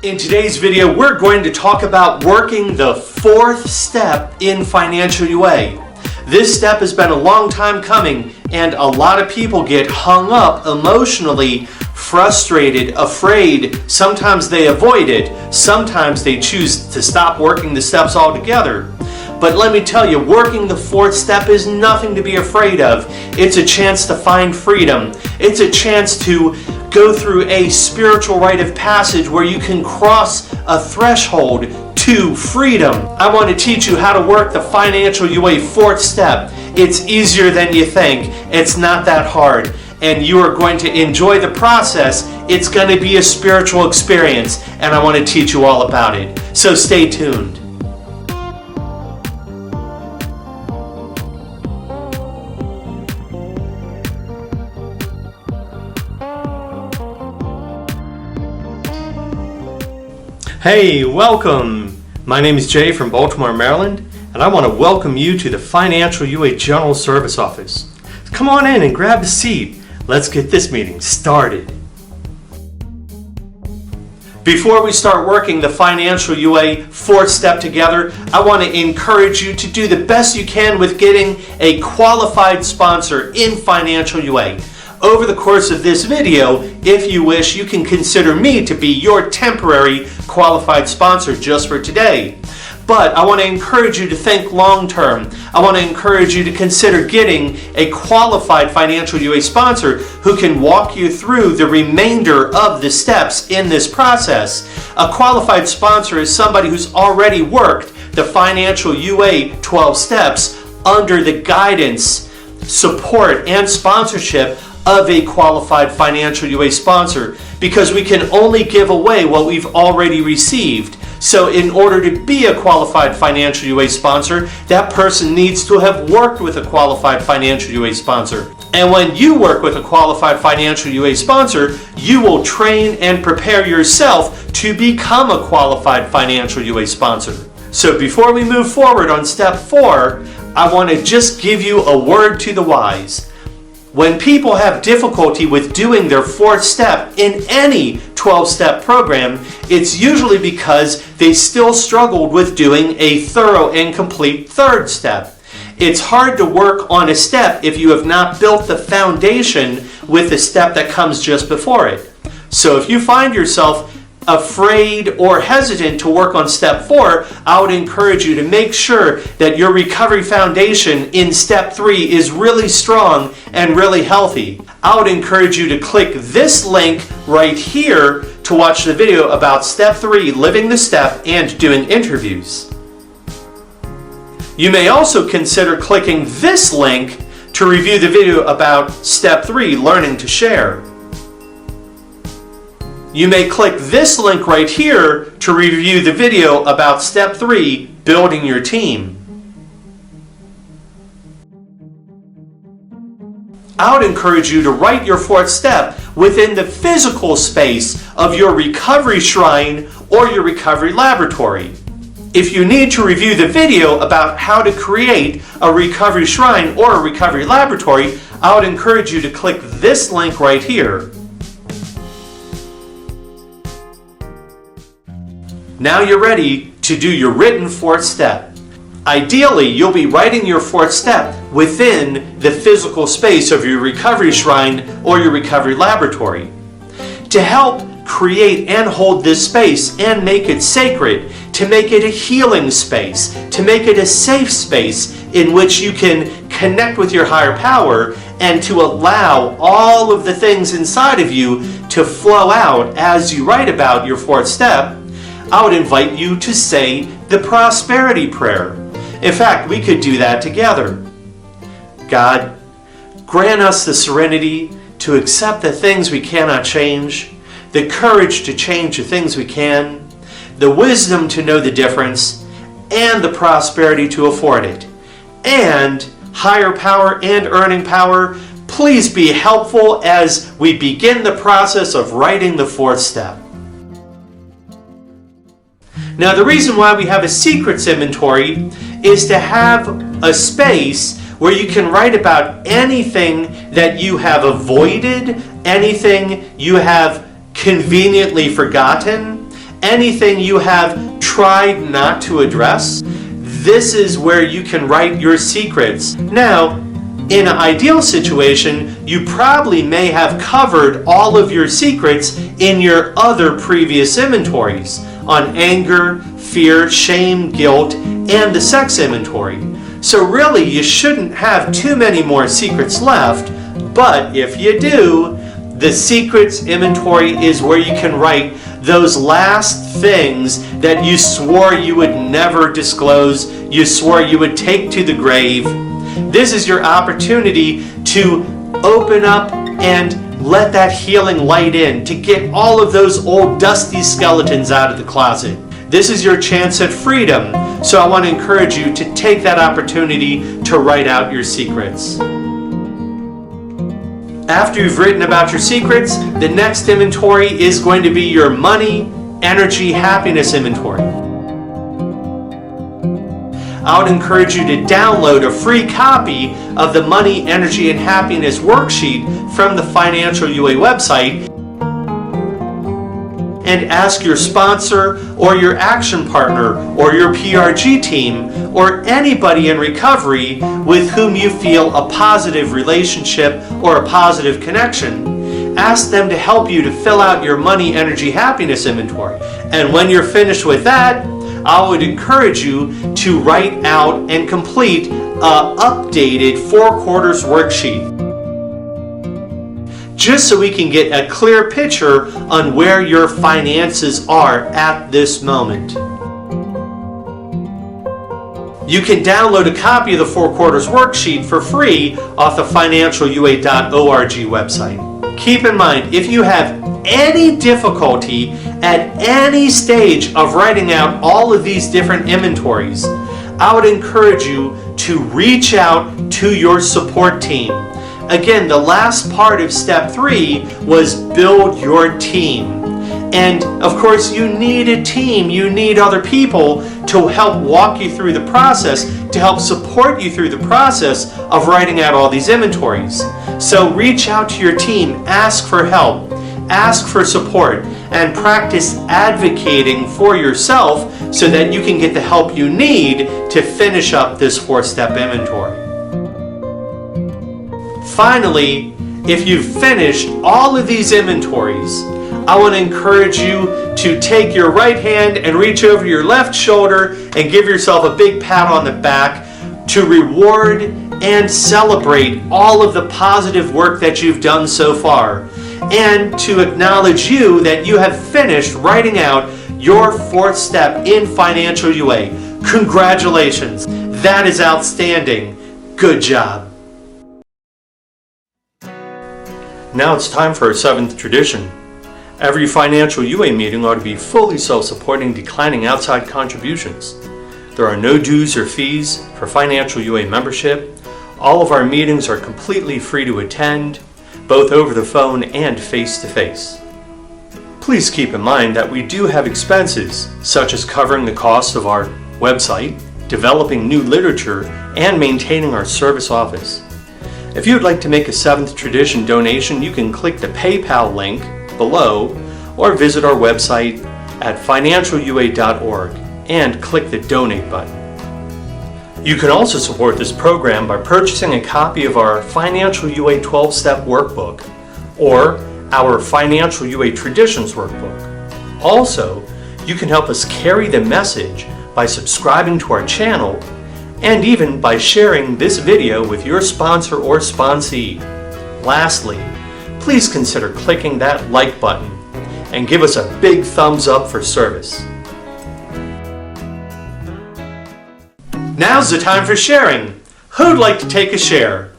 In today's video, we're going to talk about working the fourth step in financial UA. This step has been a long time coming, and a lot of people get hung up emotionally, frustrated, afraid. Sometimes they avoid it. Sometimes they choose to stop working the steps altogether. But let me tell you, working the fourth step is nothing to be afraid of. It's a chance to find freedom. It's a chance to go through a spiritual rite of passage where you can cross a threshold to freedom. I want to teach you how to work the financial UA fourth step. It's easier than you think. It's not that hard. And you are going to enjoy the process. It's going to be a spiritual experience, and I want to teach you all about it. So stay tuned. Hey, welcome! My name is Jay from Baltimore, Maryland, and I want to welcome you to the Financial UA General Service Office. Come on in and grab a seat. Let's get this meeting started. Before we start working the Financial UA fourth step together, I want to encourage you to do the best you can with getting a qualified sponsor in Financial UA. Over the course of this video, if you wish, you can consider me to be your temporary qualified sponsor just for today. But I want to encourage you to think long term. I want to encourage you to consider getting a qualified financial UA sponsor who can walk you through the remainder of the steps in this process. A qualified sponsor is somebody who's already worked the financial UA 12 steps under the guidance, support, and sponsorship of a qualified financial UA sponsor, because we can only give away what we've already received. So in order to be a qualified financial UA sponsor, that person needs to have worked with a qualified financial UA sponsor. And when you work with a qualified financial UA sponsor, you will train and prepare yourself to become a qualified financial UA sponsor. So before we move forward on step 4, I want to just give you a word to the wise. When people have difficulty with doing their fourth step in any 12-step program, it's usually because they still struggled with doing a thorough and complete third step. It's hard to work on a step if you have not built the foundation with the step that comes just before it. So if you find yourself afraid or hesitant to work on step 4, I would encourage you to make sure that your recovery foundation in step 3 is really strong and really healthy. I would encourage you to click this link right here to watch the video about step 3, living the step and doing interviews. You may also consider clicking this link to review the video about step 3, learning to share. You may click this link right here to review the video about step 3, building your team. I would encourage you to write your fourth step within the physical space of your recovery shrine or your recovery laboratory. If you need to review the video about how to create a recovery shrine or a recovery laboratory, I would encourage you to click this link right here. Now you're ready to do your written fourth step. Ideally, you'll be writing your fourth step within the physical space of your recovery shrine or your recovery laboratory. To help create and hold this space and make it sacred, to make it a healing space, to make it a safe space in which you can connect with your higher power and to allow all of the things inside of you to flow out as you write about your fourth step, I would invite you to say the prosperity prayer. In fact, we could do that together. God, grant us the serenity to accept the things we cannot change, the courage to change the things we can, the wisdom to know the difference, and the prosperity to afford it. And higher power and earning power, please be helpful as we begin the process of writing the fourth step. Now, the reason why we have a secrets inventory is to have a space where you can write about anything that you have avoided, anything you have conveniently forgotten, anything you have tried not to address, this is where you can write your secrets. Now, in an ideal situation, you probably may have covered all of your secrets in your other previous inventories on anger, fear, shame, guilt, and the sex inventory. So really, you shouldn't have too many more secrets left, but if you do, the secrets inventory is where you can write those last things that you swore you would never disclose, you swore you would take to the grave. This is your opportunity to open up and let that healing light in, to get all of those old dusty skeletons out of the closet. This is your chance at freedom, so I want to encourage you to take that opportunity to write out your secrets. After you've written about your secrets, the next inventory is going to be your money, energy, happiness inventory. I would encourage you to download a free copy of the Money, Energy, and Happiness worksheet from the Financial UA website and ask your sponsor or your action partner or your PRG team or anybody in recovery with whom you feel a positive relationship or a positive connection. Ask them to help you to fill out your money, energy, happiness inventory. And when you're finished with that, I would encourage you to write out and complete an updated 4 quarters worksheet, just so we can get a clear picture on where your finances are at this moment. You can download a copy of the 4 quarters worksheet for free off the financialua.org website. Keep in mind, if you have any difficulty at any stage of writing out all of these different inventories, I would encourage you to reach out to your support team. Again, the last part of step 3 was build your team. And of course, you need a team. You need other people to help walk you through the process, to help support you through the process of writing out all these inventories. So reach out to your team, ask for help, ask for support, and practice advocating for yourself so that you can get the help you need to finish up this 4-step inventory. Finally, if you've finished all of these inventories, I want to encourage you to take your right hand and reach over your left shoulder and give yourself a big pat on the back to reward and celebrate all of the positive work that you've done so far, and to acknowledge you that you have finished writing out your 4th step in Financial UA. Congratulations! That is outstanding. Good job. Now it's time for our 7th tradition. Every Financial UA meeting ought to be fully self-supporting, declining outside contributions. There are no dues or fees for Financial UA membership. All of our meetings are completely free to attend, both over the phone and face-to-face. Please keep in mind that we do have expenses, such as covering the cost of our website, developing new literature, and maintaining our service office. If you would like to make a 7th tradition donation, you can click the PayPal link below or visit our website at financialua.org and click the donate button. You can also support this program by purchasing a copy of our Financial UA 12-step workbook or our Financial UA Traditions workbook. Also, you can help us carry the message by subscribing to our channel and even by sharing this video with your sponsor or sponsee. Lastly, please consider clicking that like button and give us a big thumbs up for service. Now's the time for sharing. Who'd like to take a share?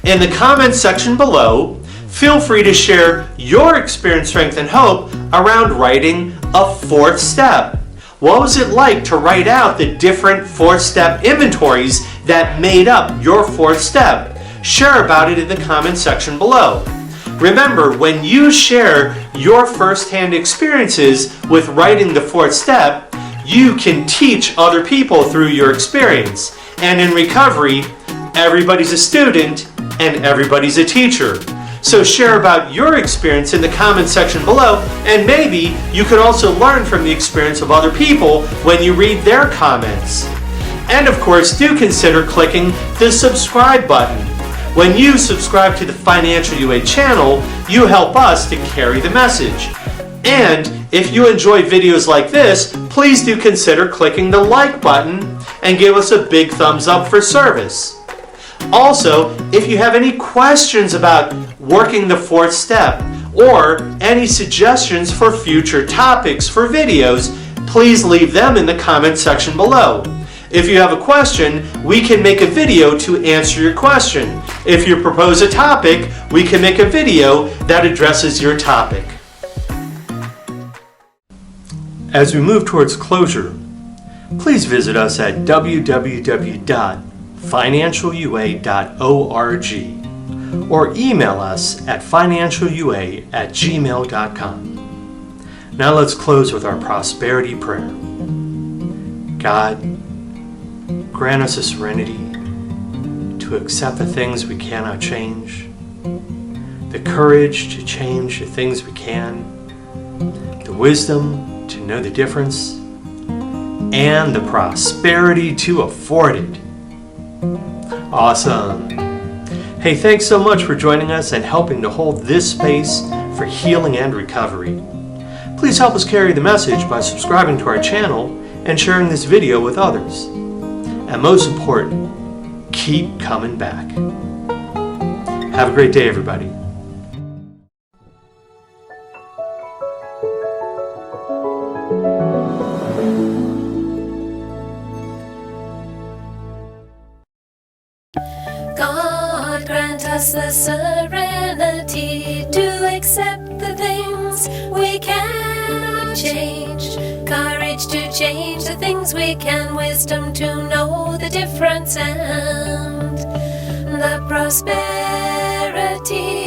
In the comments section below, feel free to share your experience, strength, and hope around writing a 4th step. What was it like to write out the different 4th-step inventories that made up your 4th step? Share about it in the comments section below. Remember, when you share your first-hand experiences with writing the 4th step, you can teach other people through your experience. And in recovery, everybody's a student and everybody's a teacher. So share about your experience in the comment section below, and maybe you could also learn from the experience of other people when you read their comments. And of course, do consider clicking the subscribe button. When you subscribe to the Financial UA channel, you help us to carry the message. And if you enjoy videos like this, please do consider clicking the like button and give us a big thumbs up for service. Also, if you have any questions about working the fourth step or any suggestions for future topics for videos, please leave them in the comment section below. If you have a question, we can make a video to answer your question. If you propose a topic, we can make a video that addresses your topic. As we move towards closure, please visit us at www.financialua.org or email us at financialua@gmail.com. Now let's close with our prosperity prayer. God, grant us a serenity to accept the things we cannot change, the courage to change the things we can, the wisdom to know the difference, and the prosperity to afford it. Awesome. Hey, thanks so much for joining us and helping to hold this space for healing and recovery. Please help us carry the message by subscribing to our channel and sharing this video with others. And most important, keep coming back. Have a great day, everybody. God grant us the serenity to accept the things we cannot change, courage to change the things we can, wisdom to know the difference, and the prosperity